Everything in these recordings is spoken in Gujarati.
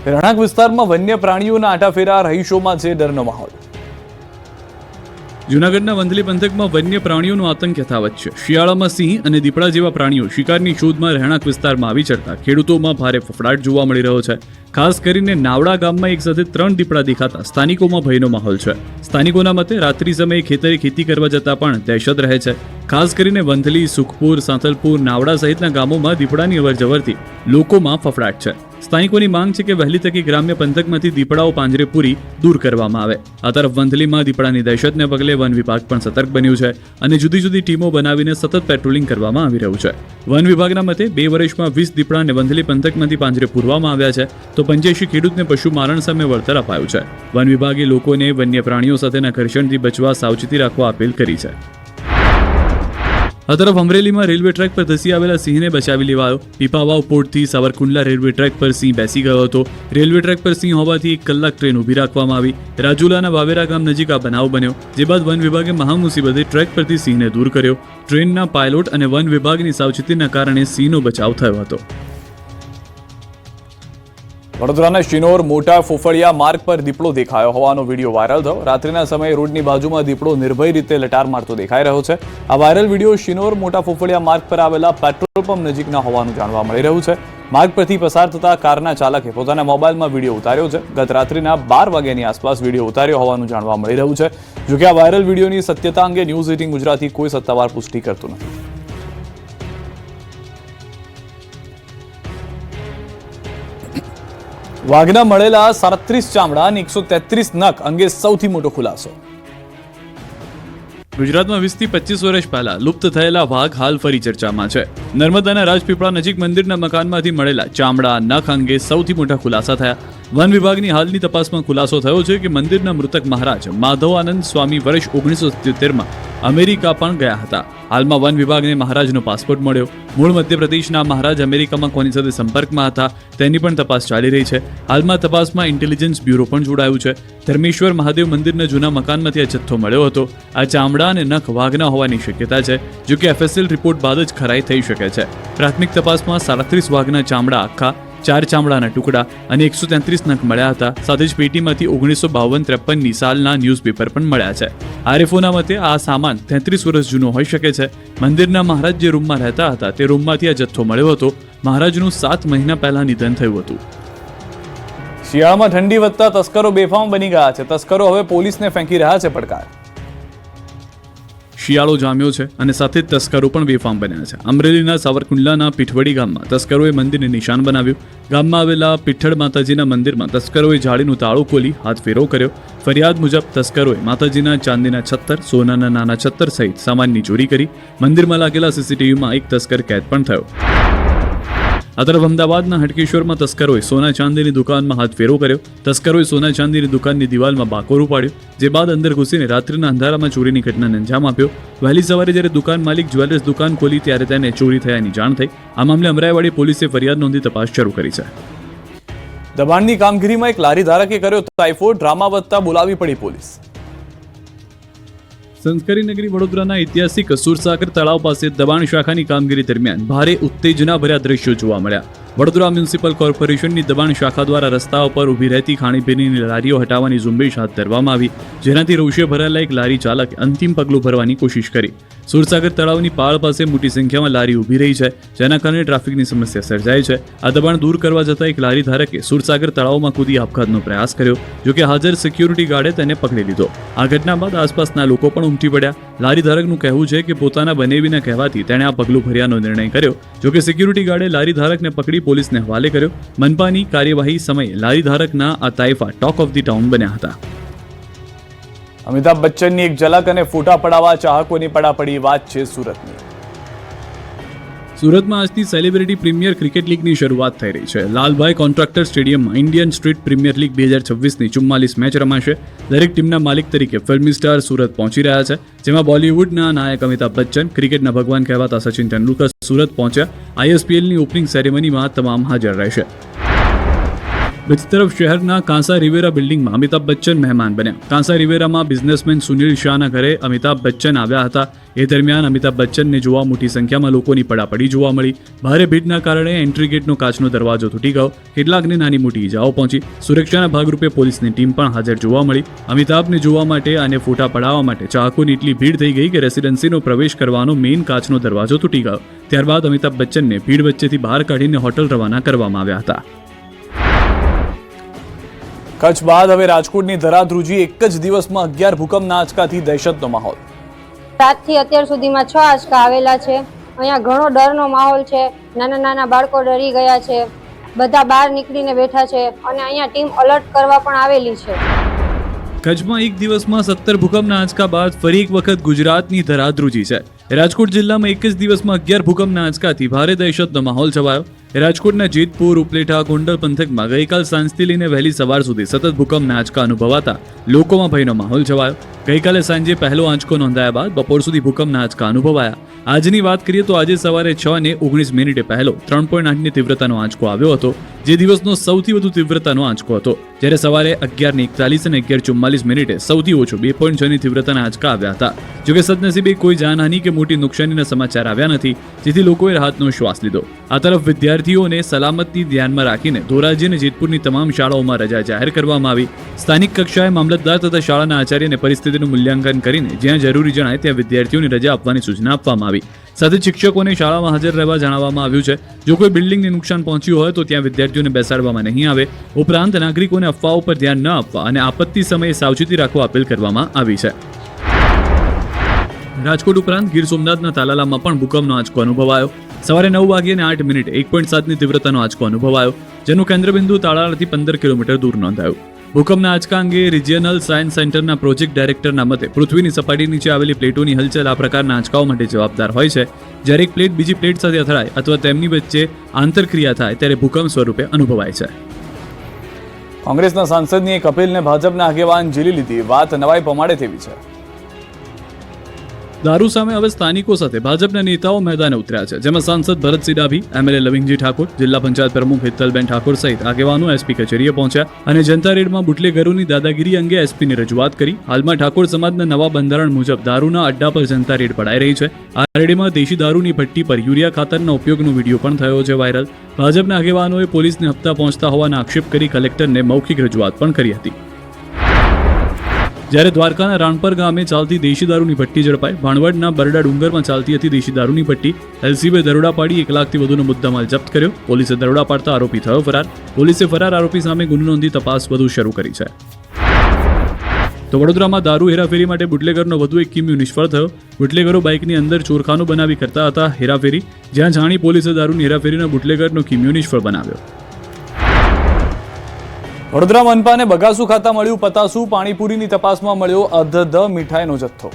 રહેણાંક વિસ્તારમાં વન્ય પ્રાણીઓના આટાફેરા, રહીશોમાં છે ડરનો માહોલ. જૂનાગઢના વંથલી પંથકમાં વન્ય પ્રાણીઓનો આતંક યથાવત છે. શિયાળામાં સિંહ અને દીપડા જેવા પ્રાણીઓ શિકારની શોધમાં રહેણાંક વિસ્તારમાં આવી ચડતા ખેડૂતોમાં ભારે ફફડાટ જોવા મળી રહ્યો છે. ખાસ કરીને નાવડા ગામમાં એક સાથે 3 દીપડા દેખાતા સ્થાનિકોમાં ભયનો માહોલ છે. સ્થાનિકોના મતે રાત્રિ સમયે ખેતરે ખેતી કરવા જતા પણ દહેશત રહે છે. ખાસ કરીને વંથલી, સુખપુર, સાંતલપુર, નાવડા સહિતના ગામોમાં દીપડાની અવરજવરથી લોકોમાં ફફડાટ છે. સ્થાનિકોની માંગ છે કે વહેલી તકે ગ્રામ્ય પંથકમાંથી દીપડાઓ પાંજરે પૂરી દૂર કરવામાં આવે. આ તરફ વંથલીમાં દીપડાની દહેશતને પગલે વન વિભાગ પણ સતર્ક બન્યું છે અને જુદી જુદી ટીમો બનાવીને સતત પેટ્રોલિંગ કરવામાં આવી રહ્યું છે. વન વિભાગના મતે 2 વર્ષમાં 20 દીપડાને વંથલી પંથકમાંથી પાંજરે પૂરવામાં આવ્યા છે, તો 85 ખેડૂતને પશુ મારણ સામે વળતર અપાયું છે. વન વિભાગે લોકોને વન્ય પ્રાણીઓ સાથેના ઘર્ષણથી બચવા સાવચેતી રાખવા અપીલ કરી છે. આ તરફ અમરેલીમાં રેલવે ટ્રેક પર ધસી આવેલા સિંહને બચાવી લેવાયો. પીપાવાવ પોર્ટથી સાવરકુંડલા રેલવે ટ્રેક પર સિંહ બેસી ગયો હતો. રેલવે ટ્રેક પર સિંહ હોવાથી 1 કલાક ટ્રેન ઊભી રાખવામાં આવી. રાજુલાના વાવેરા ગામ નજીક આ બનાવ બન્યો, જે બાદ વન વિભાગે મહામુસીબતે ટ્રેક પરથી સિંહને દૂર કર્યો. ટ્રેનના પાયલોટ અને વન વિભાગની સાવચેતીના કારણે સિંહનો બચાવ થયો હતો. વડોદરાના શિનોર મોટા ફોફળિયા માર્ગ પર દીપડો દેખાયો હોવાનો વિડીયો વાયરલ થયો. રાત્રિના સમયે રોડની બાજુમાં દીપડો નિર્ભય રીતે લટાર મારતો દેખાઈ રહ્યો છે. આ વાયરલ વિડીયો શિનોર મોટા ફોફળિયા માર્ગ પર આવેલા પેટ્રોલ પંપ નજીકના હોવાનું જાણવા મળી રહ્યું છે. માર્ગ પરથી પસાર થતા કારના ચાલકે પોતાના મોબાઈલમાં વિડીયો ઉતાર્યો છે. ગત રાત્રિના 12 વાગ્યાની આસપાસ વિડીયો ઉતાર્યો હોવાનું જાણવા મળી રહ્યું છે. જોકે આ વાયરલ વિડીયોની સત્યતા અંગે ન્યૂઝ 18 ગુજરાતી કોઈ સત્તાવાર પુષ્ટિ કરતું નથી. વાઘના મળેલા 37 ચામડા અને 133 નખ અંગે સૌથી મોટો ખુલાસો. ગુજરાતમાં 20 થી 25 વર્ષ પહેલા લુપ્ત થયેલા વાઘ હાલ ફરી ચર્ચામાં છે. નર્મદાના રાજપીપળા નજીક મંદિરના મકાનમાંથી મળેલા ચામડા, નખ અંગે સૌથી મોટા ખુલાસા થયા. વન વિભાગની હાલની તપાસમાં ખુલાસો થયો છે કે મંદિરના મૃતક મહારાજ માધવ આનંદ સ્વામી વર્ષ 1977માં અમેરિકા પણ ગયા હતા. હાલમાં વન વિભાગને મહારાજનો પાસપોર્ટ મળ્યો. મૂળ મધ્યપ્રદેશના મહારાજ અમેરિકામાં કોની સાથે સંપર્કમાં હતા તેની પણ તપાસ ચાલી રહી છે. હાલમાં તપાસમાં ઇન્ટેલિજન્સ બ્યુરો પણ જોડાયું છે. ધર્મેશ્વર મહાદેવ મંદિરના જૂના મકાનમાંથી આ જથ્થો મળ્યો હતો. આ ચામડા અને નખ વાઘના હોવાની શક્યતા છે, જો કે FSL રિપોર્ટ બાદ જ ખરાઈ થઈ શકે છે. પ્રાથમિક તપાસમાં 37 વાઘના ચામડા આખા, 4 ચામડાના ટુકડા અને 133 નખ મળ્યા હતા. સાથે જ પેટીમાંથી 1952-53ની સાલના ન્યૂઝપેપર પણ મળ્યા છે. આરએફઓના મતે આ સામાન 33 વર્ષ જૂનો હોઈ શકે છે. મંદિરના મહારાજ જે રૂમમાં રહેતા હતા તે રૂમમાંથી આ જથ્થો મળ્યો હતો. મહારાજનું 7 મહિના પહેલા નિધન થયું હતું. શિયાળામાં ઠંડી વધતા તસ્કરો બેફામ બની ગયા છે. તસ્કરો હવે પોલીસને ફેંકી રહ્યા છે પડકાર. શિયાળો જામ્યો છે અને સાથે જ તસ્કરો પણ બેફામ બન્યા છે. અમરેલીના સાવરકુંડલાના પીઠવડી ગામમાં તસ્કરોએ મંદિરને નિશાન બનાવ્યું. ગામમાં આવેલા પીઠળ માતાજીના મંદિરમાં તસ્કરોએ જાળીનું તાળું ખોલી હાથફેરો કર્યો. ફરિયાદ મુજબ તસ્કરોએ માતાજીના ચાંદીના છત્તર, સોનાના નાના છત્તર સહિત સામાનની ચોરી કરી. મંદિરમાં લાગેલા CCTVમાં એક તસ્કર કેદ પણ થયો. આ તરફ અમદાવાદના હટકેશ્વરમાં તસ્કરોએ સોના ચાંદીની દુકાનમાં હાથફેરો કર્યો. તસ્કરોએ સોના ચાંદીની દુકાનની દિવાલમાં બાકોર ઉપાડ્યો, જે બાદ અંદર ઘૂસીને રાત્રિના અંધારામાં ચોરીની ઘટનાને અંજામ આપ્યો. વહેલી સવારે જ્યારે દુકાન માલિક જ્વેલર્સ દુકાન ખોલી ત્યારે તેને ચોરી થયાની જાણ થઈ. આ મામલે અમરાઈવાડી પોલીસે ફરિયાદ નોંધી તપાસ શરૂ કરી છે. દબાણની કામગીરીમાં એક લારી ધારકે કર્યો ટાઇફોઇડ. ડ્રામા વધતા બોલાવી પડી પોલીસ. સંસ્કારી નગરી વડોદરાના ઐતિહાસિક સુરસાગર તળાવ પાસે દબાણ શાખાની કામગીરી દરમિયાન ભારે ઉત્તેજનાભર્યા દ્રશ્યો જોવા મળ્યા. વડોદરા મ્યુનિસિપલ કોર્પોરેશનની દબાણ શાખા દ્વારા રસ્તાઓ પર ઊભી રહેતી ખાણીપીણીની લારીઓ હટાવવાની ઝુંબેશ હાથ ધરવામાં આવી, જેનાથી રોષે ભરાયેલા એક લારી ચાલકે અંતિમ પગલું ભરવાની કોશિશ કરી. સુરસાગર તળાવની પાળ પાસે મોટી સંખ્યામાં લારી ઊભી રહી છે, જેના કારણે ટ્રાફિકની સમસ્યા સર્જાય છે. આ દબાણ દૂર કરવા જતાં એક લારી ધારકે સુરસાગર તળાવમાં કૂદી આપઘાતનો પ્રયાસ કર્યો, જોકે હાજર સિક્યુરિટી ગાર્ડે તેને પકડી લીધો. આ ઘટના બાદ આસપાસના લોકો પણ ઉમટી પડ્યા. લારી ધારકનું કહેવું છે કે પોતાના બનેવીના કહેવાથી તેણે આ પગલું ભર્યાનો નિર્ણય કર્યો, જોકે સિક્યુરિટી ગાર્ડે લારી ધારકને પકડી પોલીસને હવાલે કર્યો. મનપાની કાર્યવાહી સમયે લારી ધારકના આ તાઇફા ટોક ઓફ ધી ટાઉન બન્યા હતા. અમિતાભ બચ્ચનની એક ઝલક અને ફોટા પડાવવા ચાહકોની પડાપડી. વાત છે સુરતની. સુરતમાં આજથી સેલિબ્રિટી પ્રીમિયર ક્રિકેટ લીગની શરૂઆત થઈ રહી છે. લાલભાઈ કોન્ટ્રાક્ટર સ્ટેડિયમમાં ઇન્ડિયન સ્ટ્રીટ પ્રીમિયર લીગ 2026ની 44 મેચ રમાશે. દરેક ટીમના માલિક તરીકે ફિલ્મી સ્ટાર સુરત પહોંચી રહ્યા છે, જેમાં બોલિવૂડના નાયક અમિતાભ બચ્ચન, ક્રિકેટના ભગવાન કહેવાતા સચિન તેંડુલકર સુરત પહોંચ્યા. ISPLની ઓપનિંગ સેરેમનીમાં તમામ હાજર રહેશે. બીજી તરફ શહેરના કાંસા રિવેરા બિલ્ડિંગમાં અમિતાભ બચ્ચન મહેમાન બન્યા. કાંસા રિવેરામાં બિઝનેસમેન સુનિલ શાહના ઘરે અમિતાભ બચ્ચન આવ્યા હતા. એ દરમિયાન અમિતાભ બચ્ચનને જોવા મોટી સંખ્યામાં લોકોની પડાપડી જોવા મળી. ભારે ભીડના કારણે એન્ટ્રી ગેટનો કાચનો દરવાજો તૂટી ગયો. કેટલાકને નાની મોટી ઈજાઓ પહોંચી. સુરક્ષાના ભાગરૂપે પોલીસની ટીમ પણ હાજર જોવા મળી. અમિતાભને જોવા માટે અને ફોટા પડાવવા માટે ચાહકોની એટલી ભીડ થઈ ગઈ કે રેસિડેન્સીનો પ્રવેશ કરવાનો મેઇન કાચનો દરવાજો તૂટી ગયો. ત્યારબાદ અમિતાભ બચ્ચનને ભીડ વચ્ચેથી બહાર કાઢીને હોટલ રવાના કરવામાં આવ્યા હતા. કચ્છ બાદ હવે રાજકોટની ધરાધ્રુજી એક જ દિવસમાં 11 ભૂકંપના આંચકાથી દહેશતનો માહોલ. રાતથી અત્યાર સુધીમાં 6 આંચકા આવેલા છે. અહીંયા ઘણો ડરનો માહોલ છે. નાના નાના બાળકો ડરી ગયા છે. બધા બહાર નીકળીને બેઠા છે અને અહીંયા ટીમ અલર્ટ કરવા પણ આવેલી છે. કચ્છમાં એક દિવસમાં 17 ભૂકંપના આંચકા બાદ ફરી એક વખત ગુજરાતની ધરાધ્રુજી છે. રાજકોટ જિલ્લામાં એક જ દિવસમાં 11 ભૂકંપના આંચકાથી ભારે દહેશતનો માહોલ છવાયો. રાજકોટના જેતપુર, ઉપલેટા, ગોંડલ પંથકમાં ગઈકાલ સાંજથી લઈને વહેલી સવાર સુધી સતત ભૂકંપના આંચકા અનુભવાતા લોકોમાં ભયનો માહોલ છવાયો. ગઈકાલે સાંજે પહેલો આંચકો નોંધાયા બાદ બપોર સુધી ભૂકંપના આંચકા અનુભવાયા. આજની વાત કરીએ તો આજે સવારે 6:19 પહેલો 3.8ની તીવ્રતાનો આંચકો આવ્યો હતો, જે દિવસનો સૌથી વધુ તીવ્રતાનો આંચકો હતો. જ્યારે સવારે 11:41 અને 11:44 સૌથી ઓછો 2.6ની તીવ્રતાના આંચકા આવ્યા હતા. જોકે સદનસીબે કોઈ જાનહાનિ કે મોટી નુકસાનીના સમાચાર આવ્યા નથી, જેથી લોકોએ રાહતનો શ્વાસ લીધો. આ તરફ વિદ્યાર્થીઓને સલામતી ધ્યાનમાં રાખીને ધોરાજી અને જેતપુરની તમામ શાળાઓમાં રજા જાહેર કરવામાં આવી. સ્થાનિક કક્ષાએ મામલતદાર તથા શાળાના આચાર્યને પરિસ્થિતિનું મૂલ્યાંકન કરીને જ્યાં જરૂરી જણાય ત્યાં વિદ્યાર્થીઓને રજા આપવાની સૂચના આપવામાં આવી. સાથે શિક્ષકોને શાળામાં હાજર રહેવા જણાવવામાં આવ્યું છે. જો કોઈ બિલ્ડિંગને નુકસાન પહોંચ્યું હોય તો ત્યાં વિદ્યાર્થીઓને બેસાડવામાં નહીં આવે. ઉપરાંત નાગરિકોને અફવાઓ પર ધ્યાન ન આપવા અને આપત્તિ સમયે સાવચેતી રાખવા અપીલ કરવામાં આવી છે. રાજકોટ ઉપરાંત ગીર સોમનાથના તાલાલામાં પણ ભૂકંપનો આંચકો અનુભવાયો. સવારે 9:08 1.7ની તીવ્રતાનો આંચકો અનુભવાયો, જેનું કેન્દ્રબિંદુ તાલાલાથી 15 કિલોમીટર દૂર નોંધાયું. ભૂકંપના આંચકા અંગે રિજિયનલ સાયન્સ સેન્ટરના પ્રોજેક્ટ ડાયરેક્ટરના મતે પૃથ્વીની સપાટી નીચે આવેલી પ્લેટોની હલચલ આ પ્રકારના આંચકાઓ માટે જવાબદાર હોય છે. જ્યારે એક પ્લેટ બીજી પ્લેટ સાથે અથડાય અથવા તેમની વચ્ચે આંતરક્રિયા થાય ત્યારે ભૂકંપ સ્વરૂપે અનુભવાય છે. કોંગ્રેસના સાંસદની એક અપીલને ભાજપના આગેવાન ઝીલી લીધી. વાત નવાઈ પમાડે તેવી છે. દારૂ સામે હવે સ્થાનિકો સાથે ભાજપના નેતાઓ મેદાને ઉતર્યા છે, જેમાં સાંસદ ભરતસિંહ ડાભી, એમએલએ લવિંગજી ઠાકોર, જિલ્લા પંચાયત પ્રમુખ હિતલબેન ઠાકોર સહિત આગેવાનો એસપી કચેરીએ પહોંચ્યા અને જનતા રેડમાં બુટલેગરોની દાદાગીરી અંગે એસપીની રજૂઆત કરી. હાલમાં ઠાકોર સમાજના નવા બંધારણ મુજબ દારૂના અડ્ડા પર જનતા રેડ પડાઈ રહી છે. આ રેડમાં દેશી દારૂની ભઠ્ઠી પર યુરિયા ખાતરના ઉપયોગનો વિડીયો પણ થયો છે વાયરલ. ભાજપના આગેવાનોએ પોલીસને હપ્તા પહોંચતા હોવાના આક્ષેપ કરી કલેક્ટરને મૌખિક રજૂઆત પણ કરી હતી. જ્યારે દ્વારકાના રાણપર ગામે ચાલતી દેશી દારૂની ભઠ્ઠી ઝડપાઈ. ભાણવડના બરડા ડુંગરમાં ચાલતી હતી દેશી દારૂની ભઠ્ઠી. એલસીબીએ દરોડા પાડી 1 લાખથી વધુનો મુદ્દામાલ જપ્ત કર્યો. પોલીસે દરોડા પાડતા આરોપી થયો ફરાર. પોલીસે ફરાર આરોપી સામે ગુનો નોંધી તપાસ વધુ શરૂ કરી છે. તો વડોદરામાં દારૂ હેરાફેરી માટે બુટલેગરનો વધુ એક કિમિયો નિષ્ફળ થયો. બુટલેગરો બાઇકની અંદર ચોરખાનું બનાવી કરતા હતા હેરાફેરી. જ્યાં જાણી પોલીસે દારૂની હેરાફેરીના બુટલેગરનો કિમિયો નિષ્ફળ બનાવ્યો. વડોદરા મનપાને બગાસુ ખાતા મળ્યું પતાસું. પાણીપુરીની તપાસમાં મળ્યો અધધ મીઠાઈનો જથ્થો.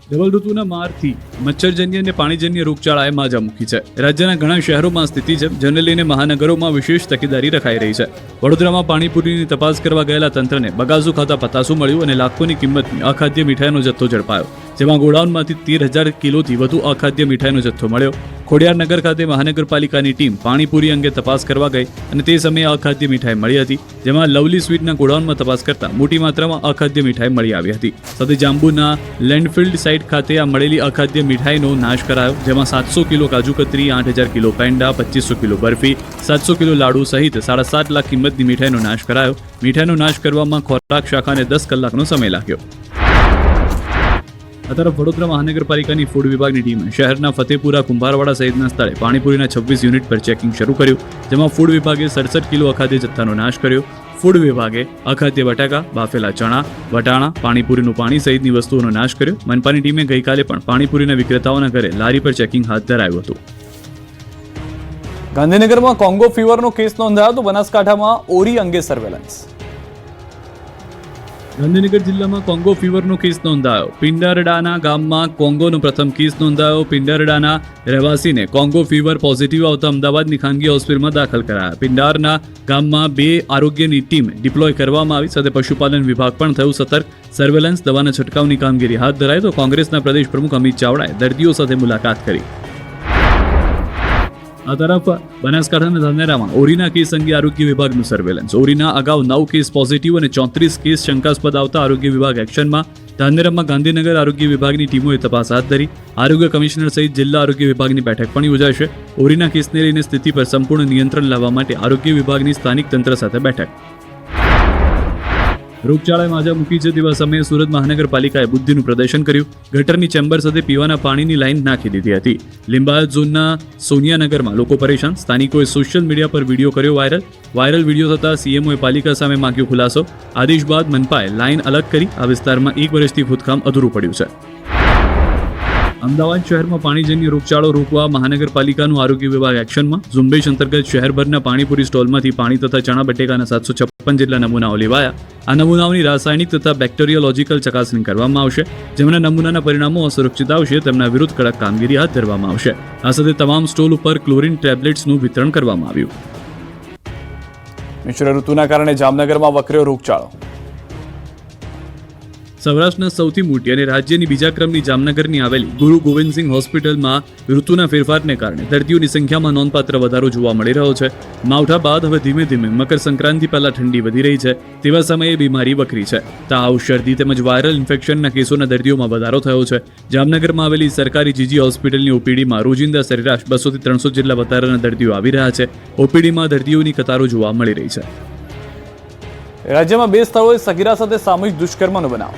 ડબલ ઋતુના મારથી મચ્છરજન્ય અને પાણીજન્ય રોગચાળાએ માજા મૂકી છે. રાજ્યના ઘણા શહેરોમાં સ્થિતિ છે, જેને લઈને મહાનગરોમાં વિશેષ તકેદારી રખાઈ રહી છે. વડોદરામાં પાણીપુરીની તપાસ કરવા ગયેલા તંત્રને બગાસુ ખાતા પતાસું મળ્યું અને લાખોની કિંમતની અખાદ્ય મીઠાઈનો જથ્થો ઝડપાયો, જેમાં ગોડાઉનમાંથી 13,000 કિલોથી વધુ અખાદ્ય મીઠાઈનો જથ્થો મળ્યો. ખોડિયારનગર ખાતે મહાનગરપાલિકાની ટીમ પાણીપુરી અંગે તપાસ કરવા ગઈ અને તે સમયે અખાદ્ય મીઠાઈ મળી હતી, જેમાં લવલી સ્વીટના ગોડાઉનમાં તપાસ કરતા મોટી માત્રામાં અખાદ્ય મીઠાઈ મળી આવી હતી. સાથે જાંબુના લેન્ડફિલ્ડ સાઇટ ખાતે આ મળેલી અખાદ્ય મીઠાઈનો નાશ કરાયો, જેમાં 700 kilo kaju katri, 8,000 kilo peda, 2500 kilo barfi, 700 kilo laddu સહિત 7.5 લાખ કિંમતની મીઠાઈનો નાશ કરાયો. મીઠાઈનો નાશ કરવામાં ખોરાક શાખાને 10 કલાકનો સમય લાગ્યો. આ તરફ વડોદરા મહાનગરપાલિકાની ફૂડ વિભાગની ટીમે શહેરના ફતેપુરા, કુંભારવાડા સહિતના સ્થળે પાણીપુરીના 26 યુનિટ પર ચેકિંગ શરૂ કર્યું, જેમાં ફૂડ વિભાગે 67 કિલો અખાદ્ય જથ્થાનો નાશ કર્યો. ફૂડ વિભાગે અખાદ્ય બટાકા, બાફેલા ચણા, વટાણા, પાણીપુરીનું પાણી સહિતની વસ્તુઓનો નાશ કર્યો. મનપાની ટીમે ગઈકાલે પણ પાણીપુરીના વિક્રેતાઓના ઘરે લારી પર ચેકિંગ હાથ ધરાયું હતું. ગાંધીનગરમાં કોંગો ફીવરનો કેસ નોંધાયો તો બનાસકાંઠામાં ઓરી અંગે સર્વેલન્સ. ગાંધીનગર જિલ્લામાં કોંગો ફીવરનો કેસ નોંધાયો. પિંડારડાના ગામમાં કોંગોનો પ્રથમ કેસ નોંધાયો. પિંડારડાના રહેવાસીને કોંગો ફીવર પોઝિટિવ આવતા અમદાવાદની ખાનગી હોસ્પિટલમાં દાખલ કરાયા. પિંડારના ગામમાં 2 આરોગ્યની ટીમ ડિપ્લોય કરવામાં આવી, સાથે પશુપાલન વિભાગ પણ થયું સતર્ક. સર્વેલન્સ, દવાના છંટકાવની કામગીરી હાથ ધરાઈ તો કોંગ્રેસના પ્રદેશ પ્રમુખ અમિત ચાવડાએ દર્દીઓ સાથે મુલાકાત કરી. આ તરફ બનાસકાંઠાના ધાનેરામાં ઓરીના કેસ અંગે આરોગ્ય વિભાગનું સર્વેલન્સ. ઓરીના અગાઉ 9 કેસ પોઝિટિવ અને 34 કેસ શંકાસ્પદ આવતા આરોગ્ય વિભાગ એક્શનમાં. ધાનેરામાં ગાંધીનગર આરોગ્ય વિભાગની ટીમોએ તપાસ હાથ ધરી. આરોગ્ય કમિશનર સહિત જિલ્લા આરોગ્ય વિભાગની બેઠક પણ યોજાશે. ઓરીના કેસને લઈને સ્થિતિ પર સંપૂર્ણ નિયંત્રણ લાવવા માટે આરોગ્ય વિભાગની સ્થાનિક તંત્ર સાથે બેઠક. રોગચાળાએ માજા મૂકી છે તેવા સમયે સુરત મહાનગરપાલિકાએ બુદ્ધિનું પ્રદર્શન કર્યું. ગટરની ચેમ્બર સાથે પીવાના પાણીની લાઈન નાખી દીધી હતી. લિંબાયત ઝોનના સોનિયાનગરમાં લોકો પરેશાન. સ્થાનિકોએ સોશિયલ મીડિયા પર વિડીયો કર્યો વાયરલ વિડીયો થતાં સીએમઓએ પાલિકા સામે માંગ્યો ખુલાસો. આદેશ બાદ મનપાએ લાઈન અલગ કરી. આ વિસ્તારમાં 1 વર્ષથી ખોદકામ અધૂરું પડ્યું છે. અમદાવાદ શહેરમાં પાણીજન્ય રોગચાળો રોકવા મહાનગરપાલિકાનું આરોગ્ય વિભાગ એક્શનમાં. ઝુંબેશ અંતર્ગત શહેરભરના પાણીપુરી સ્ટોલમાંથી પાણી તથા ચણા બટેકાના 756 જેટલા નમૂનાઓ લેવાયા. આ નમૂનાઓની રાસાયણિક તથા બેક્ટેરિયોલોજીકલ ચકાસણી કરવામાં આવશે. જેમના નમૂનાના પરિણામો અસુરક્ષિત આવશે તેમના વિરુદ્ધ કડક કામગીરી હાથ ધરવામાં આવશે. આ સાથે તમામ સ્ટોલ ઉપર ક્લોરીન ટેબ્લેટ્સનું વિતરણ કરવામાં આવ્યું. મિશ્ર ઋતુના કારણે જામનગરમાં વકર્યો રોગચાળો. સૌરાષ્ટ્રના સૌથી મોટી અને રાજ્યની બીજા ક્રમની જામનગરની આવેલી ગુરુ ગોવિંદસિંહ હોસ્પિટલમાં ઋતુના ફેરફારને કારણે દર્દીઓની સંખ્યામાં નોંધપાત્ર વધારો જોવા મળી રહ્યો છે. માવઠા બાદ હવે ધીમે ધીમે મકર સંક્રાંતિ પહેલા ઠંડી વધી રહી છે. તેવા સમયે બીમારી વકરી છે. તાવ, શરદી તેમજ વાયરલ ઇન્ફેક્શનના કેસોના દર્દીઓમાં વધારો થયો છે. જામનગરમાં આવેલી સરકારી જીજી હોસ્પિટલની ઓપીડીમાં રોજિંદા સરેરાશ 200 થી 300 જેટલા વધારાના દર્દીઓ આવી રહ્યા છે. ઓપીડીમાં દર્દીઓની કતારો જોવા મળી રહી છે. રાજ્યમાં 2 સ્થળોએ સગીરા સાથે સામૂહિક દુષ્કર્મનો બનાવ.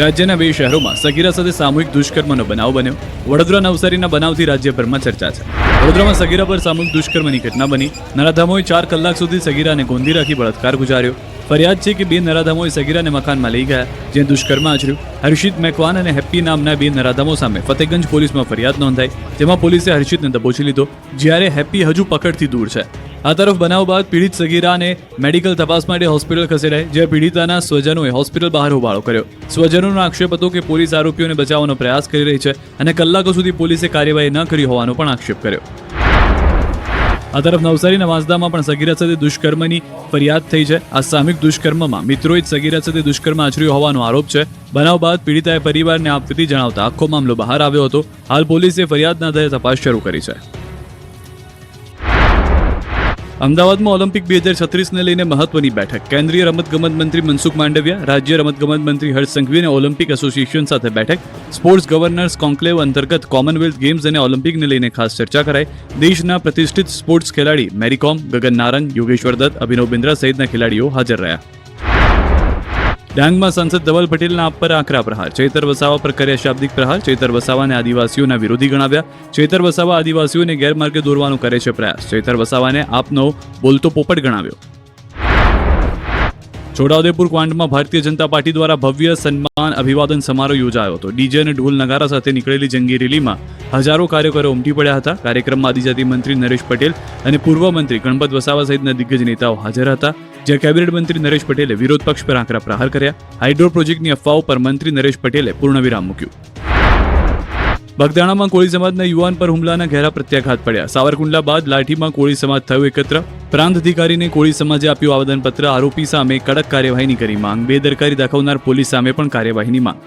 રાજ્યના 2 શહેરોમાં સગીરા સાથે સામૂહિક દુષ્કર્મનો બનાવ બન્યો. વડોદરા નવસારીના બનાવથી રાજ્યભરમાં ચર્ચા છે. વડોદરામાં સગીરા પર સામૂહિક દુષ્કર્મની ઘટના બની. નરાધામોએ 4 કલાક સુધી સગીરાને ગોંધી રાખી બળાત્કાર ગુજાર્યો. ફરિયાદ છે કે 2 નરાધામોએ સગીરાને મકાનમાં લઈ ગયા, જ્યાં દુષ્કર્મ આચર્યું. હર્ષિત મેકવાન અને હેપ્પી નામના 2 નરાધામો સામે ફતેગંજ પોલીસમાં ફરિયાદ નોંધાઈ, જેમાં પોલીસે હર્ષિતને દબોચી લીધો, જ્યારે હેપ્પી હજુ પકડથી દૂર છે. આ તરફ બનાવ બાદ પીડિત સગીરાને મેડિકલ તપાસ માટે હોસ્પિટલ ખસેડાઈ, જ્યાં પીડિતાના સ્વજનોએ હોસ્પિટલ બહાર હોબાળો કર્યો. સ્વજનોનો આક્ષેપ હતો કે પોલીસ આરોપીઓને બચાવવાનો પ્રયાસ કરી રહી છે અને કલાકો સુધી પોલીસે કાર્યવાહી ન કરી હોવાનો પણ આક્ષેપ કર્યો. આ તરફ નવસારીના વાંસદામાં પણ સગીરા સાથે દુષ્કર્મની ફરિયાદ થઈ છે. આ સામૂહિક દુષ્કર્મમાં મિત્રોએ જ સગીરા સાથે દુષ્કર્મ આચર્યો હોવાનો આરોપ છે. બનાવ બાદ પીડિતાએ પરિવારને આપવીતી જણાવતા આખો મામલો બહાર આવ્યો હતો. હાલ પોલીસે ફરિયાદના આધારે તપાસ શરૂ કરી છે. અમદાવાદમાં ઓલિમ્પિક 2036ને લઈને મહત્વની બેઠક. કેન્દ્રીય રમતગમત મંત્રી મનસુખ માંડવિયા, રાજ્ય રમતગમત મંત્રી હર્ષ સંઘવી અને ઓલિમ્પિક એસોસિએશન સાથે બેઠક. સ્પોર્ટ્સ ગવર્નર્સ કોન્ક્લેવ અંતર્ગત કોમનવેલ્થ ગેમ્સ અને ઓલિમ્પિકને લઈને ખાસ ચર્ચા કરાઈ. દેશના પ્રતિષ્ઠિત સ્પોર્ટ્સ ખેલાડી મેરીકોમ, ગગન નારંગ, યોગેશ્વર દત્ત, અભિનવ બિંદ્રા સહિતના ખેલાડીઓ હાજર રહ્યા. ડાંગમાં સાંસદ ધવલ પટેલના આપ પર આકરા પ્રહાર. ચૈતર વસાવા પર કર્યા શાબ્દિક પ્રહાર. ચૈતર વસાવાને આદિવાસીઓના વિરોધી ગણાવ્યા. ચૈતર વસાવા આદિવાસીઓને ગેરમાર્ગે દોરવાનો કરે છે પ્રયાસ. ચૈતર વસાવાને આપનો બોલતો પોપટ ગણાવ્યો. છોટાઉદેપુર ક્વાંટમાં ભારતીય જનતા પાર્ટી દ્વારા ભવ્ય સન્માન અભિવાદન સમારોહ યોજાયો હતો. ડીજે અને ઢોલ નગારા સાથે નીકળેલી જંગી રેલીમાં હજારો કાર્યકરો ઉમટી પડ્યા હતા. કાર્યક્રમમાં આદિજાતિ મંત્રી નરેશ પટેલ અને પૂર્વ મંત્રી ગણપત વસાવા સહિતના દિગ્ગજ નેતાઓ હાજર હતા. જ્યાં કેબિનેટ મંત્રી નરેશ પટેલે વિરોધ પક્ષ પર આકરા પ્રહાર કર્યા. હાઇડ્રો પ્રોજેક્ટની અફવાઓ પર મંત્રી નરેશ પટેલે પૂર્ણવિરામ મૂક્યું. બગદાણામાં કોળી સમાજના યુવાન પર હુમલાના ઘેરા પ્રત્યાઘાત પડ્યા. સાવરકુંડલા બાદ લાઠીમાં કોળી સમાજ થયો એકત્ર. પ્રાંત અધિકારીને કોળી સમાજે આપ્યું આવેદનપત્ર. આરોપી સામે કડક કાર્યવાહીની કરી માંગ. બેદરકારી દાખવનાર પોલીસ સામે પણ કાર્યવાહીની માંગ.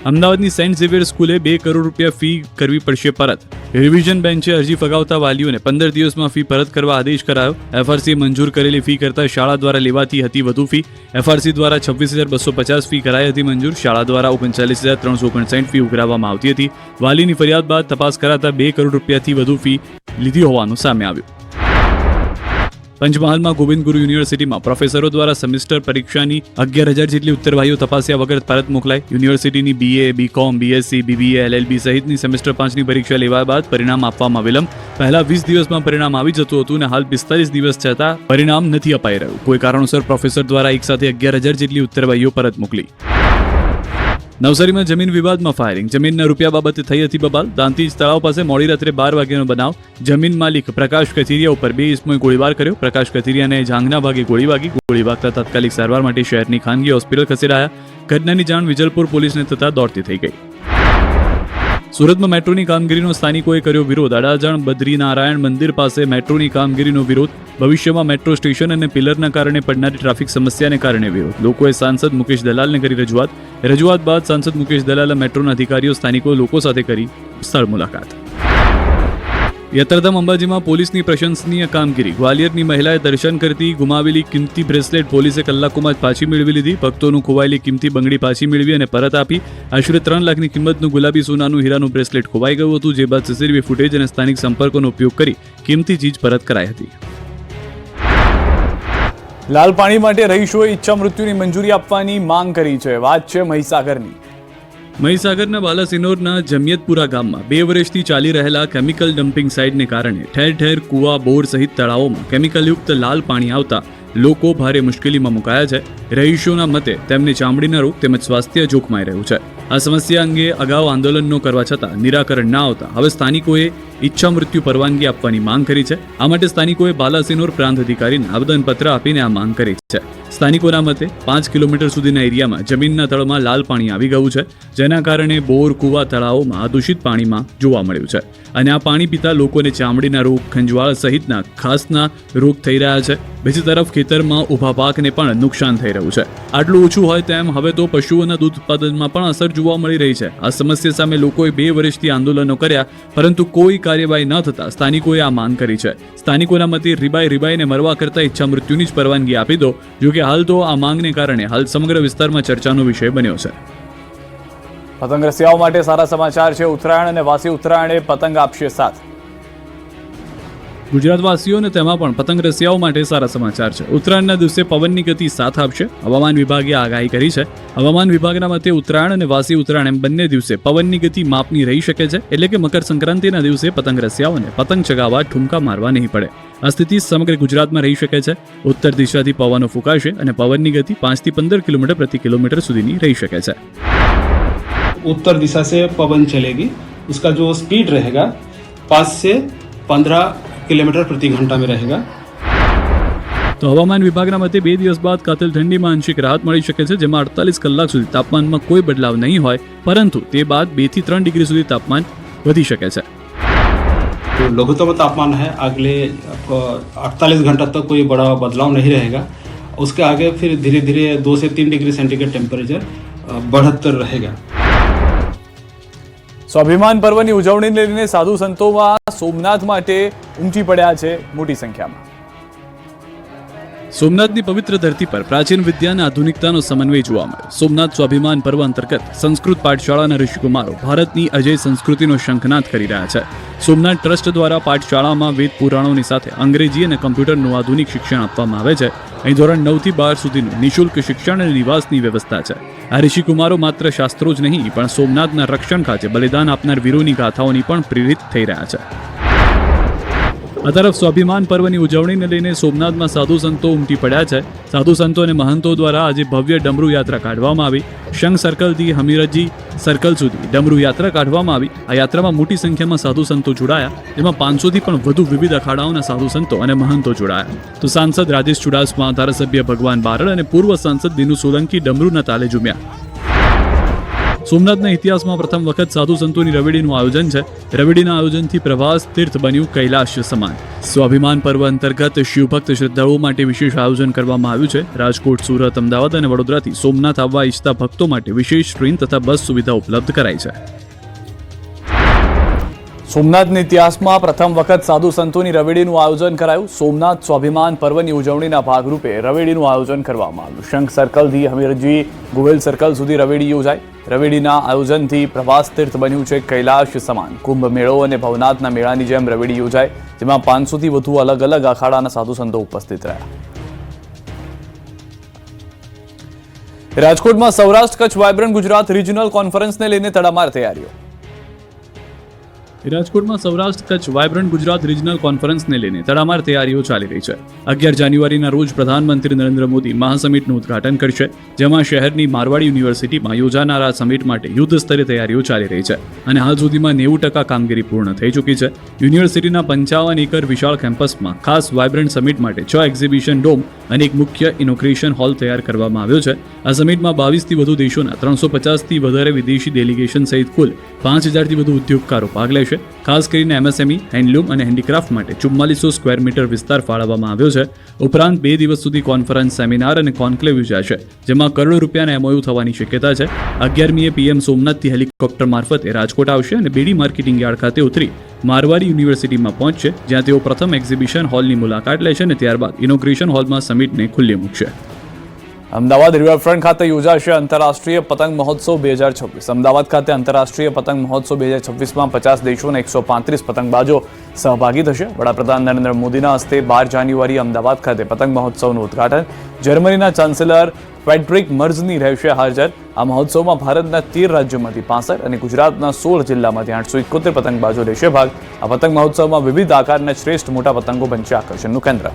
અમદાવાદની સેન્ટ ઝેવિયર સ્કૂલે 2 કરોડ રૂપિયા ફી કરવી પડશે પરત. રિવિઝન બેન્ચે અરજી ફગાવતા વાલીઓને 15 દિવસમાં ફી પરત કરવા આદેશ કરાયો. એફઆરસી મંજૂર કરેલી ફી કરતાં શાળા દ્વારા લેવાતી હતી વધુ ફી. એફઆરસી દ્વારા 26,250 ફી કરાઈ હતી મંજૂર. શાળા દ્વારા 39,359 ફી ઉઘરાવવામાં આવતી હતી. વાલીની ફરિયાદ બાદ તપાસ કરાતા 2 કરોડ રૂપિયાથી વધુ ફી લીધી હોવાનું સામે આવ્યું. પંચમહાલમાં ગોવિંદ ગુરુ યુનિવર્સિટીમાં પ્રોફેસરો દ્વારા સેમેસ્ટર પરીક્ષાની 11,000 જેટલી ઉત્તરવાહીઓ તપાસ્યા વગર પરત મોકલાઈ. યુનિવર્સિટીની BA, BCom, BSc, BBA, LLB સહિતની સેમેસ્ટર 5ની પરીક્ષા લેવાયા બાદ પરિણામ આપવામાં વિલંબ. પહેલા 20 દિવસમાં પરિણામ આવી જતું હતું અને હાલ 45 દિવસ છતાં પરિણામ નથી અપાઈ રહ્યું. કોઈ કારણોસર પ્રોફેસર દ્વારા એકસાથે 11,000 જેટલી ઉત્તરવાહીઓ પરત મોકલી. નવસારીમાં જમીન વિવાદમાં ફાયરિંગ. જમીનના રૂપિયા બાબતે થઈ હતી બબાલ. દાંતીજ તળાવ પાસે મોડી રાત્રે 12 વાગ્યાનો બનાવ. જમીન માલિક પ્રકાશ કથિરિયા ઉપર 2 ઇસમોએ ગોળીબાર કર્યો. પ્રકાશ કથિરિયાને જાંઘના ભાગે ગોળી વાગી. ગોળી વાગતા તાત્કાલિક સારવાર માટે શહેરની ખાનગી હોસ્પિટલ ખસેડાયા. ઘટનાની જાણ વિજલપુર પોલીસને થતા દોડતી થઈ ગઈ. સુરતમાં મેટ્રોની કામગીરીનો સ્થાનિકોએ કર્યો વિરોધ. અડાજણ બદ્રીનારાયણ મંદિર પાસે મેટ્રોની કામગીરીનો વિરોધ. ભવિષ્યમાં મેટ્રો સ્ટેશન અને પિલરના કારણે પડનારી ટ્રાફિક સમસ્યાને કારણે વિરોધ. લોકોએ સાંસદ મુકેશ દલાલને કરી રજૂઆત બાદ સાંસદ મુકેશ દલાલે મેટ્રોના અધિકારીઓ સ્થાનિકો લોકો સાથે કરી સ્થળ મુલાકાત. યાત્રાધામ અંબાજીમાં પોલીસની પ્રશંસનીય કામગીરી. ગ્વાલિયરની મહિલાએ દર્શન કરતી ગુમાવેલી કિંમતી બ્રેસલેટ પોલીસે કલાકોમાં જ પાછી મેળવી લીધી. ભક્તોનું ખોવાયેલી કિંમતી બંગડી પાછી મેળવી અને પરત આપી. આશરે 3 લાખની કિંમતનું ગુલાબી સોનાનું હીરાનું બ્રેસલેટ ખોવાઈ ગયું હતું, જે બાદ સીસીટીવી ફૂટેજ અને સ્થાનિક સંપર્કોનો ઉપયોગ કરી કિંમતી ચીજ પરત કરાઈ હતી. લાલ પાણી માટે રહીશોએ ઈચ્છા મૃત્યુની મંજૂરી આપવાની માંગ કરી છે. વાત છે મહીસાગરની. મહીસાગરના બાલાસિનોરના જમિયતપુરા ગામમાં 2 વર્ષથી ચાલી રહેલા કેમિકલ ડમ્પિંગ સાઇટને કારણે ઠેર ઠેર કુવા, બોર સહિત તળાવોમાં કેમિકલયુક્ત લાલ પાણી આવતા લોકો ભારે મુશ્કેલીમાં મુકાયા છે. રહીશોના મતે તેમને ચામડીના રોગ તેમજ સ્વાસ્થ્ય જોખમાઈ રહ્યું છે. આ સમસ્યા અંગે અગાઉ આંદોલનો કરવા છતાં નિરાકરણ ના આવતા હવે સ્થાનિકોએ ઈચ્છા મૃત્યુ પરવાનગી આપવાની માંગ કરી છે. આ માટે સ્થાનિકોએ બાલાસિનોર પ્રાંત અધિકારીને આવેદનપત્ર આપીને આ માંગ કરી છે. સ્થાનિકોના મતે 5 કિલોમીટર સુધીના એરિયામાં જમીનના તળમાં લાલ પાણી આવી ગયું છે, જેના કારણે બોર, કુવા, તળાવોમાં આ દૂષિત પાણીમાં જોવા મળ્યું છે અને આ પાણી પીતા લોકોને ચામડીના રોગ, ખંજવાળ સહિતના ખાસના રોગ થઈ રહ્યા છે. બીજી તરફ ખેતરમાં ઊભા પાકને પણ નુકસાન થઈ રહ્યું છે. આટલું ઓછું હોય તેમ હવે તો પશુઓના દૂધ ઉત્પાદનમાં પણ અસર જોવા મળી રહી છે. આ સમસ્યા સામે લોકોએ 2 વર્ષથી આંદોલનો કર્યા, પરંતુ કોઈ કાર્યવાહી ન થતા સ્થાનિકોએ આ માંગ કરી છે. સ્થાનિકોના મતે રીબાઈને મરવા કરતા ઈચ્છા મૃત્યુની જ પરવાનગી આપી દો. જોકે હાલ તો આ માંગને કારણે હાલ સમગ્ર વિસ્તારમાં ચર્ચાનો વિષય બન્યો છે. પતંગ રસિયાઓ માટે સારા સમાચાર છે. ઉત્તરાયણ અને વાસી ઉત્તરાયણે પતંગ આપશે સાથ. ગુજરાતવાસીઓ અને તેમાં પણ પતંગ રસિયાઓ માટે સારા સમાચાર છે. ઉત્તરાયણના દિવસે પવનની ગતિ સાથ આપશે. હવામાન વિભાગે આગાહી કરી છે. હવામાન વિભાગના મતે ઉત્તરાયણ અને વાસી ઉત્તરાયણ એમ બંને દિવસે પવનની ગતિ માપની રહી શકે છે. એટલે કે મકર સંક્રાંતિના દિવસે પતંગ રસિયાઓને પતંગ ચગાવવા, ઠુમકા મારવા નહીં પડે. આ સ્થિતિ સમગ્ર ગુજરાતમાં રહી શકે છે. ઉત્તર દિશાથી પવનો ફૂંકાશે અને પવનની ગતિ 5 થી 15 કિલોમીટર પ્રતિ કિલોમીટર સુધીની રહી શકે છે. उत्तर दिशा से पवन चलेगी, उसका जो स्पीड रहेगा 5 से 15 किलोमीटर प्रति घंटा में रहेगा. તો હવામાન વિભાગના મતે 2 દિવસ બાદ કાતિલ ઠંડીમાં આંશિક રાહત મળી શકે છે, જેમાં 48 કલાક સુધી તાપમાનમાં કોઈ બદલાવ નહીં હોય, પરંતુ તે બાદ 2 થી 3 ડિગ્રી સુધી તાપમાન વધી શકે છે. तो लघुत्तम तापमान है अगले 48 घंटा तक कोई बड़ा बदलाव नहीं रहेगा. उसके आगे फिर धीरे धीरे 2 से 3 डिग्री सेंटीग्रेड टेम्परेचर बढ़तर रहेगा. સ્વાભિમાન પર્વની ઉજવણીને લઈને સાધુ સંતોમાં સોમનાથ માટે ઉમટી પડ્યા છે મોટી સંખ્યામાં. સોમનાથની પવિત્ર ધરતી પર પ્રાચીન વિદ્યા અને આધુનિકતાનો સમન્વય જોવા મળ્યો. સોમનાથ સ્વાભિમાન પર્વ અંતર્ગત સંસ્કૃત પાઠશાળાના ઋષિકુમારો ભારતની અજય સંસ્કૃતિનો શંખનાદ કરી રહ્યા છે. સોમનાથ ટ્રસ્ટ દ્વારા પાઠશાળામાં વેદ પુરાણોની સાથે અંગ્રેજી અને કમ્પ્યુટરનું આધુનિક શિક્ષણ આપવામાં આવે છે. અહીં ધોરણ 9 થી 12 સુધીનું નિઃશુલ્ક શિક્ષણ અને નિવાસની વ્યવસ્થા છે. આ ઋષિકુમારો માત્ર શાસ્ત્રો જ નહીં, પણ સોમનાથના રક્ષણ ખાતે બલિદાન આપનાર વીરોની ગાથાઓની પણ પ્રેરિત થઈ રહ્યા છે. આ તરફ સ્વાભિમાન પર્વની ઉજવણીને લઈને સોમનાથમાં સાધુ સંતો ઉમટી પડ્યા છે. સાધુ સંતો અને મહંતો દ્વારા આજે ભવ્ય ડમરૂ યાત્રા કાઢવામાં આવી. શંખ સર્કલથી હમીરજી સર્કલ સુધી ડમરૂ યાત્રા કાઢવામાં આવી. આ યાત્રામાં મોટી સંખ્યામાં સાધુ સંતો જોડાયા, જેમાં 500 થી પણ વધુ વિવિધ અખાડાઓના સાધુ સંતો અને મહંતો જોડાયા. તો સાંસદ રાજેશ ચુડાસમા, ધારાસભ્ય ભગવાન બારડ અને પૂર્વ સાંસદ દિનુ સોલંકી ડમરૂના તાલે ઝૂમ્યા. સોમનાથના ઇતિહાસમાં પ્રથમ વખત સાધુ સંતોની રવેડીનું આયોજન છે. રવેડીના આયોજનથી પ્રવાસ તીર્થ બન્યું કૈલાશ સમાન. સ્વાભિમાન પર્વ અંતર્ગત શિવભક્ત શ્રદ્ધાળુઓ માટે વિશેષ આયોજન કરવામાં આવ્યું છે. રાજકોટ, સુરત, અમદાવાદ અને વડોદરાથી સોમનાથ આવવા ઈચ્છતા ભક્તો માટે વિશેષ ટ્રેન તથા બસ સુવિધા ઉપલબ્ધ કરાઈ છે. સોમનાથના ઇતિહાસમાં પ્રથમ વખત સાધુ સંતોની રવેડીનું આયોજન કરાયું. સોમનાથ સ્વાભિમાન પર્વની ઉજવણીના ભાગરૂપે રવેડીનું આયોજન કરવામાં આવ્યું. શંખ સર્કલથી હમીરજી ગોવેલ સર્કલ સુધી રવેડી યોજાઈ. રવેડીના આયોજનથી પ્રવાસ તીર્થ બન્યું છે કૈલાશ સમાન. કુંભ મેળો અને ભવનાથના મેળાની જેમ રવેડી યોજાઈ, જેમાં 500 થી વધુ અલગ અલગ અખાડાના સાધુ સંતો ઉપસ્થિત રહ્યા. રાજકોટમાં સૌરાષ્ટ્ર કચ્છ વાયબ્રન્ટ ગુજરાત રિજનલ કોન્ફરન્સને લઈને તડામાર તૈયારીઓ. રાજકોટમાં સૌરાષ્ટ્ર કચ્છ વાયબ્રન્ટ ગુજરાત રિજનલ કોન્ફરન્સને લઈને તડામાર તૈયારીઓ ચાલી રહી છે. 11 જાન્યુઆરીના રોજ પ્રધાનમંત્રી નરેન્દ્ર મોદી મહાસમિટનું ઉદ્ઘાટન કરશે, જેમાં શહેરની મારવાડી યુનિવર્સિટીમાં યોજાનાર આ સમિટ માટે યુદ્ધ સ્તરે તૈયારીઓ ચાલી રહી છે અને હાલ સુધીમાં 90% કામગીરી પૂર્ણ થઈ ચૂકી છે. યુનિવર્સિટીના 55 એકર વિશાળ કેમ્પસમાં ખાસ વાયબ્રન્ટ સમિટ માટે 6 એક્ઝિબિશન ડોમ અને એક મુખ્ય ઇનોગ્રેશન હોલ તૈયાર કરવામાં આવ્યો છે. આ સમિટમાં 22 થી વધુ દેશોના 350 થી વધારે વિદેશી ડેલિગેશન સહિત કુલ 5000 થી વધુ ઉદ્યોગકારો ભાગ લેશે. રહેશે. ખાસ કરીને એમએસએમઈ, હેન્ડલૂમ અને હેન્ડીક્રાફ્ટ માટે 4400 સ્ક્વેર મીટર વિસ્તાર ફાળવવામાં આવ્યો છે. ઉપરાંત 2 દિવસ સુધી કોન્ફરન્સ, સેમિનાર અને કોન્ક્લેવ યોજાશે, જેમાં કરોડો રૂપિયાના MOU થવાની શક્યતા છે. 11મીએ PM સોમનાથથી હેલિકોપ્ટર મારફતે રાજકોટ આવશે અને બેડી માર્કેટિંગ યાર્ડ ખાતે ઉતરી મારવાડી યુનિવર્સિટીમાં પહોંચશે, જ્યાં તેઓ પ્રથમ એક્ઝિબિશન હોલની મુલાકાત લેશે અને ત્યારબાદ ઇનોગ્રેશન હોલમાં સમિટને ખુલ્લી મૂકશે. અમદાવાદ રિવરફ્રન્ટ ખાતે યોજાશે આંતરરાષ્ટ્રીય પતંગ મહોત્સવ 2026. અમદાવાદ ખાતે આંતરરાષ્ટ્રીય પતંગ મહોત્સવ 2026માં 50 દેશોના 135 પતંગબાજો સહભાગી થશે. વડાપ્રધાન નરેન્દ્ર મોદીના હસ્તે 12 જાન્યુઆરી અમદાવાદ ખાતે પતંગ મહોત્સવનું ઉદ્ઘાટન. જર્મનીના ચાન્સેલર ફ્રેડરિક મર્ઝની રહેશે હાજર. આ મહોત્સવમાં ભારતના 13 રાજ્યોમાંથી 65 અને ગુજરાતના 16 જિલ્લામાંથી 871 પતંગબાજો લેશે ભાગ. આ પતંગ મહોત્સવમાં વિવિધ આકારના શ્રેષ્ઠ મોટા પતંગો બનશે આકર્ષણનું કેન્દ્ર.